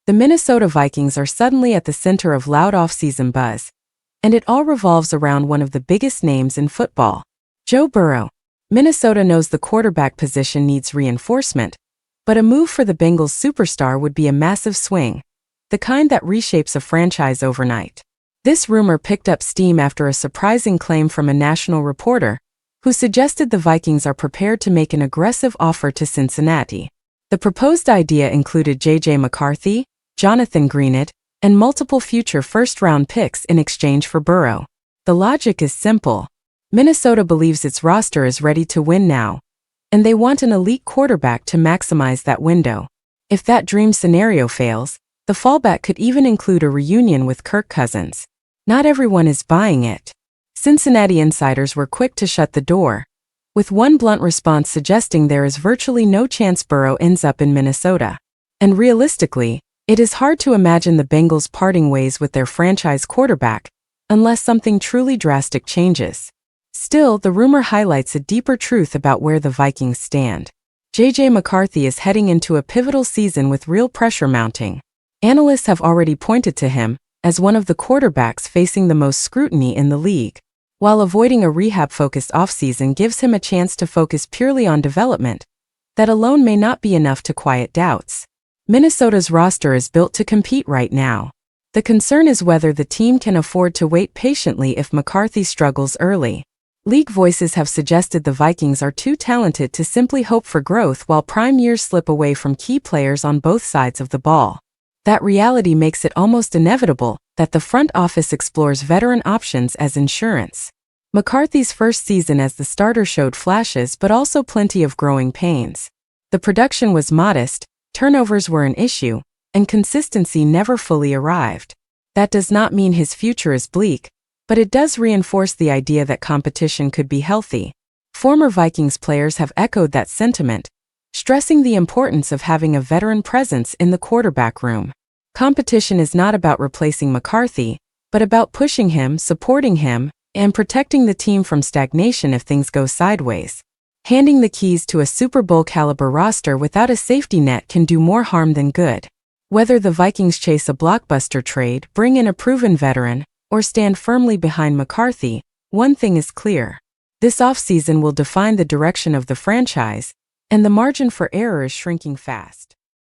The Minnesota Vikings are suddenly at the center of loud offseason buzz, and it all revolves around one of the biggest names in football, Joe Burrow. Minnesota knows the quarterback position needs reinforcement, but a move for the Bengals superstar would be a massive swing, the kind that reshapes a franchise overnight. This rumor picked up steam after a surprising claim from a national reporter, who suggested the Vikings are prepared to make an aggressive offer to Cincinnati. The proposed idea included JJ McCarthy, Jonathan Greenard, and multiple future first-round picks in exchange for Burrow. The logic is simple. Minnesota believes its roster is ready to win now, and they want an elite quarterback to maximize that window. If that dream scenario fails, the fallback could even include a reunion with Kirk Cousins. Not everyone is buying it. Cincinnati insiders were quick to shut the door, with one blunt response suggesting there is virtually no chance Burrow ends up in Minnesota. And realistically, it is hard to imagine the Bengals parting ways with their franchise quarterback, unless something truly drastic changes. Still, the rumor highlights a deeper truth about where the Vikings stand. JJ McCarthy is heading into a pivotal season with real pressure mounting. Analysts have already pointed to him as one of the quarterbacks facing the most scrutiny in the league. While avoiding a rehab-focused offseason gives him a chance to focus purely on development, that alone may not be enough to quiet doubts. Minnesota's roster is built to compete right now. The concern is whether the team can afford to wait patiently if McCarthy struggles early. League voices have suggested the Vikings are too talented to simply hope for growth while prime years slip away from key players on both sides of the ball. That reality makes it almost inevitable that the front office explores veteran options as insurance. McCarthy's first season as the starter showed flashes but also plenty of growing pains. The production was modest, turnovers were an issue, and consistency never fully arrived. That does not mean his future is bleak, but it does reinforce the idea that competition could be healthy. Former Vikings players have echoed that sentiment, stressing the importance of having a veteran presence in the quarterback room. Competition is not about replacing McCarthy, but about pushing him, supporting him, and protecting the team from stagnation if things go sideways. Handing the keys to a Super Bowl-caliber roster without a safety net can do more harm than good. Whether the Vikings chase a blockbuster trade, bring in a proven veteran, or stand firmly behind McCarthy, one thing is clear. This offseason will define the direction of the franchise, and the margin for error is shrinking fast.